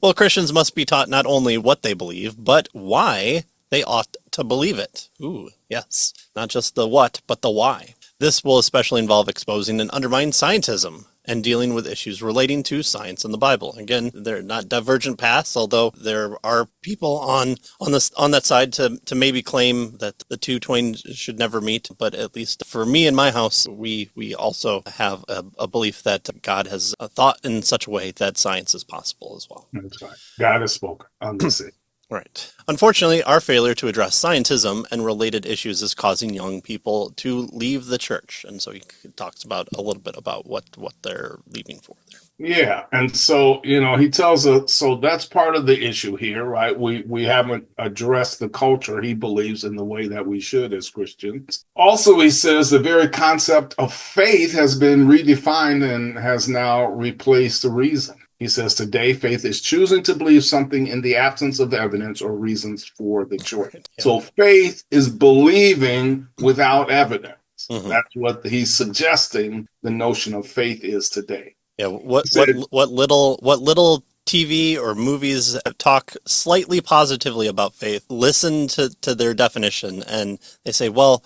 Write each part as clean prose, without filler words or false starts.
Well, Christians must be taught not only what they believe, but why they ought to believe it. Ooh, yes. Not just the what, but the why. This will especially involve exposing and undermining scientism and dealing with issues relating to science and the Bible. Again, they're not divergent paths, although there are people on that side to maybe claim that the two twain should never meet. But at least for me in my house, we also have a belief that God has thought in such a way that science is possible as well. That's right. God has spoken on this. Right. Unfortunately, our failure to address scientism and related issues is causing young people to leave the church. And so he talks about a little bit about what they're leaving for there. Yeah, and so he tells us. So that's part of the issue here, right? We haven't addressed the culture he believes in the way that we should as Christians. Also, he says the very concept of faith has been redefined and has now replaced the reason. He says today faith is choosing to believe something in the absence of evidence or reasons for the choice. Right. Yeah. So faith is believing without evidence. Mm-hmm. That's what he's suggesting the notion of faith is today. Yeah, what little TV or movies talk slightly positively about faith, listen to their definition, and they say, well,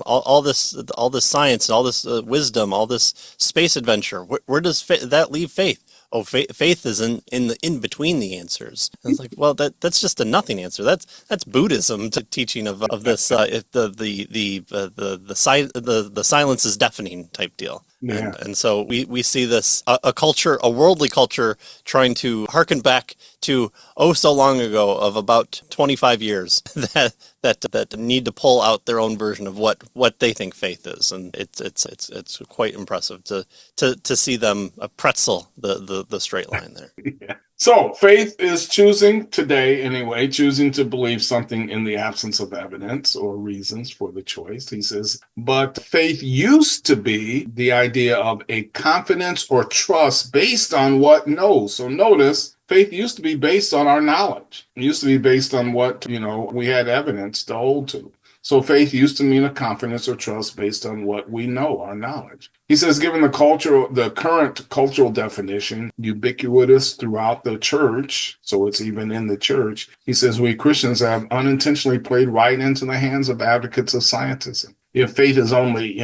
all this science, all this wisdom, all this space adventure, where does that leave faith? Oh, faith is in between the answers. And it's like, well, that's just a nothing answer. That's Buddhism teaching of this the silence is deafening type deal. Yeah. And so we see this a worldly culture trying to harken back to so long ago of about 25 years that need to pull out their own version of what they think faith is, and it's quite impressive to see them pretzel the straight line there. Yeah. So faith is choosing today, anyway, choosing to believe something in the absence of evidence or reasons for the choice. He says, but faith used to be the idea of a confidence or trust based on what knows. So notice, faith used to be based on our knowledge. It used to be based on what, we had evidence to hold to. So faith used to mean a confidence or trust based on what we know, our knowledge. He says, given the current cultural definition, ubiquitous throughout the church, so it's even in the church, he says we Christians have unintentionally played right into the hands of advocates of scientism. If faith is only,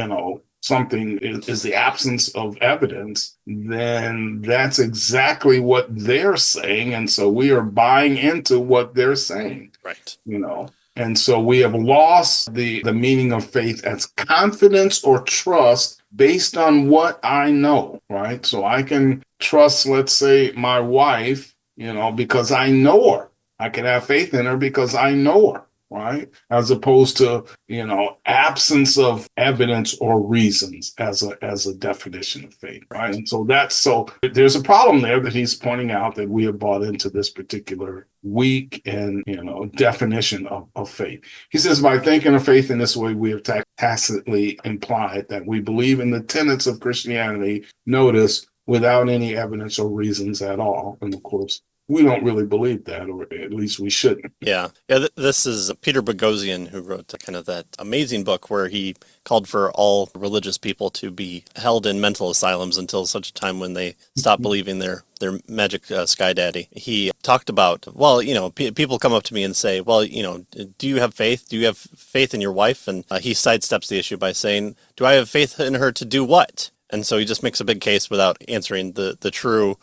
something is the absence of evidence, then that's exactly what they're saying. And so we are buying into what they're saying. Right. And so we have lost the meaning of faith as confidence or trust based on what I know, right? So I can trust, let's say, my wife, because I know her. I can have faith in her because I know her, right? As opposed to, absence of evidence or reasons as a definition of faith, right? And so there's a problem there that he's pointing out that we have bought into this particular weak and, definition of faith. He says, by thinking of faith in this way, we have tacitly implied that we believe in the tenets of Christianity, notice, without any evidence or reasons at all. And of course, we don't really believe that, or at least we shouldn't. Yeah. This is Peter Boghossian, who wrote kind of that amazing book where he called for all religious people to be held in mental asylums until such a time when they stop believing their magic sky daddy. He talked about, people come up to me and say, well, do you have faith? Do you have faith in your wife? And he sidesteps the issue by saying, do I have faith in her to do what? And so he just makes a big case without answering the true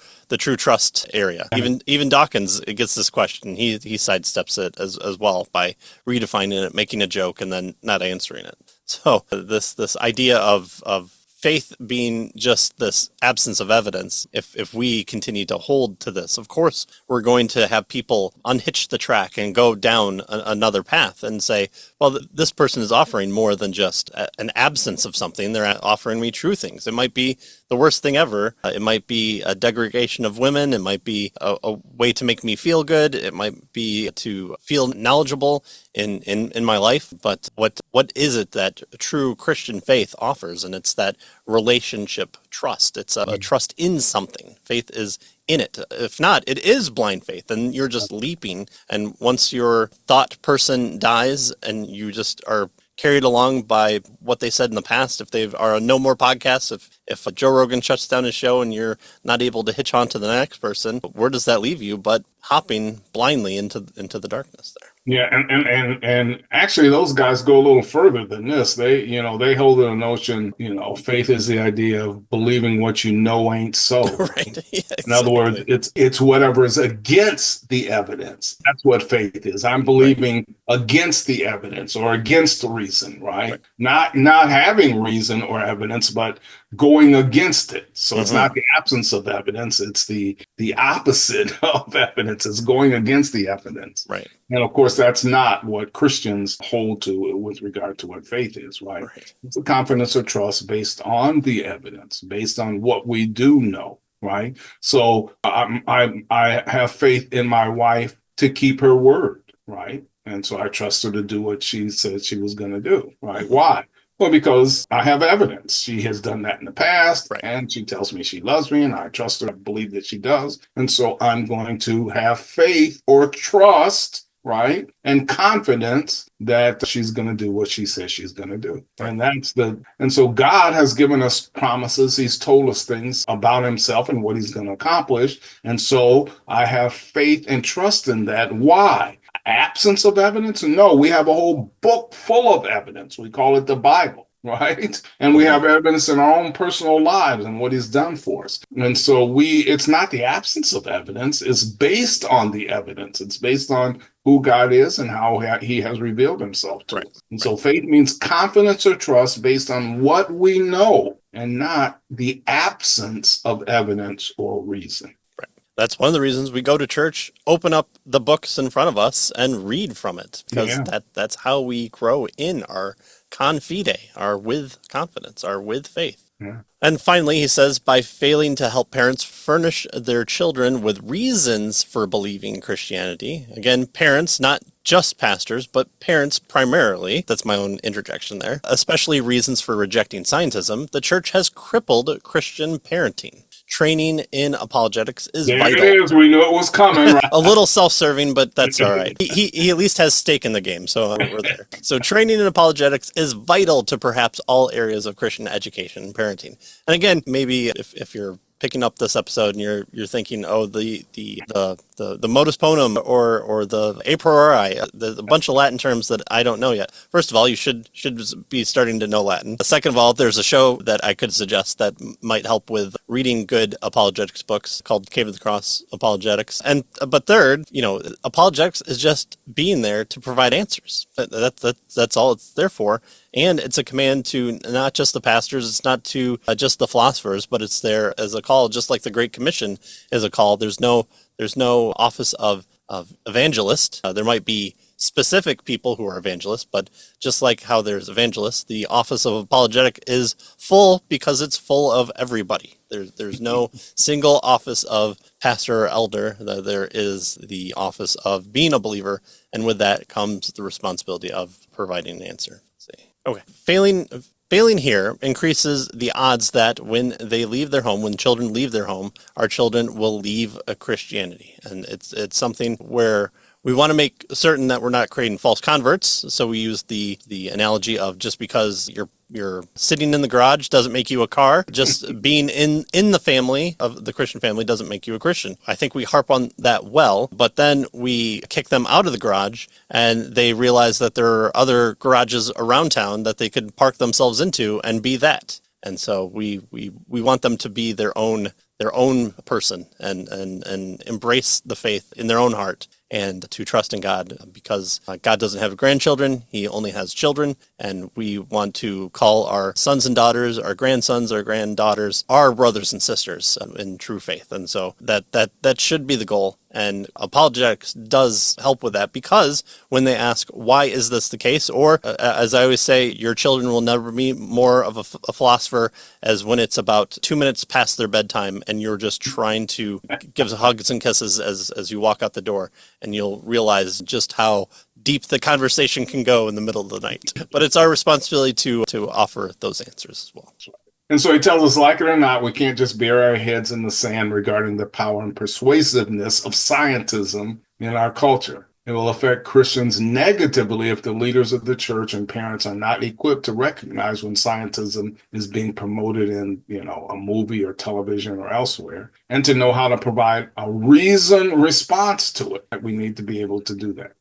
trust area. Even Dawkins gets this question. He sidesteps it as well by redefining it, making a joke, and then not answering it. So this idea of faith being just this absence of evidence, if we continue to hold to this, of course, we're going to have people unhitch the track and go down another path and say, well, this person is offering more than just an absence of something. They're offering me true things. It might be the worst thing ever. It might be a degradation of women. It might be a way to make me feel good. It might be to feel knowledgeable in my life. But what is it that true Christian faith offers? And it's that relationship trust. It's a trust in something. Faith is in it. If not, it is blind faith, and you're just leaping. And once your thought person dies and you just are carried along by what they said in the past. If they are no more podcasts, if Joe Rogan shuts down his show and you're not able to hitch on to the next person, where does that leave you but hopping blindly into the darkness there? Yeah, and actually those guys go a little further than this. They hold the notion, faith is the idea of believing what you know ain't so. Right. Yeah, In other words, exactly. it's whatever is against the evidence. That's what faith is. I'm believing against the evidence or against the reason, right? Not having reason or evidence, but going against it. So it's not the absence of evidence, it's the opposite of evidence. It's going against the evidence. Right. And of course, that's not what Christians hold to with regard to what faith is, right? It's a confidence or trust based on the evidence, based on what we do know, right? So I have faith in my wife to keep her word, right? And so I trust her to do what she said she was going to do, right? Why? Well, because I have evidence. She has done that in the past, and she tells me she loves me, and I trust her. I believe that she does. And so I'm going to have faith or trust, right, and confidence that she's going to do what she says she's going to do. And so God has given us promises. He's told us things about himself and what he's going to accomplish. And so I have faith and trust in that. Why? Absence of evidence? No, we have a whole book full of evidence. We call it the Bible, right? And we have evidence in our own personal lives and what he's done for us. And so it's not the absence of evidence. It's based on the evidence. It's based on who God is and how he has revealed himself to us. And so faith means confidence or trust based on what we know and not the absence of evidence or reason. That's one of the reasons we go to church, open up the books in front of us and read from it, because that's how we grow in our confide, our with confidence, our with faith. Yeah. And finally, he says, by failing to help parents furnish their children with reasons for believing Christianity, again, parents, not just pastors, but parents primarily, that's my own interjection there, especially reasons for rejecting scientism, the church has crippled Christian parenting. Training in apologetics is vital. There it is. We knew it was coming. Right? A little self-serving, but that's all right. He at least has stake in the game, so we're there. So training in apologetics is vital to perhaps all areas of Christian education and parenting. And again, maybe if you're picking up this episode and you're thinking, oh, the modus ponens or the a priori, the bunch of Latin terms that I don't know yet. First of all, you should be starting to know Latin. Second of all, there's a show that I could suggest that might help with reading good apologetics books called Cave of the Cross Apologetics. But third, apologetics is just being there to provide answers. That's all it's there for. And it's a command to not just the pastors, it's not to just the philosophers, but it's there as a call, just like the Great Commission is a call. There's no office of evangelist. There might be specific people who are evangelists, but just like how there's evangelists, the office of apologetic is full because it's full of everybody. There's no single office of pastor or elder. There is the office of being a believer, and with that comes the responsibility of providing an answer. Okay. Failing here increases the odds that when they leave their home, when children leave their home, our children will leave a Christianity. And it's something where we want to make certain that we're not creating false converts. So we use the analogy of just because you're sitting in the garage doesn't make you a car. Just being in the family of the Christian family doesn't make you a Christian. I think we harp on that well, but then we kick them out of the garage and they realize that there are other garages around town that they could park themselves into and be that. And so we want them to be their own person and embrace the faith in their own heart and to trust in God, because God doesn't have grandchildren. He only has children. And we want to call our sons and daughters, our grandsons, our granddaughters, our brothers and sisters in true faith. And so that should be the goal. And apologetics does help with that, because when they ask, why is this the case? Or as I always say, your children will never be more of a philosopher as when it's about 2 minutes past their bedtime and you're just trying to give hugs and kisses as you walk out the door, and you'll realize just how deep the conversation can go in the middle of the night. But it's our responsibility to offer those answers as well. And so he tells us, like it or not, we can't just bury our heads in the sand regarding the power and persuasiveness of scientism in our culture. It will affect Christians negatively if the leaders of the church and parents are not equipped to recognize when scientism is being promoted in, a movie or television or elsewhere, and to know how to provide a reasoned response to it. We need to be able to do that.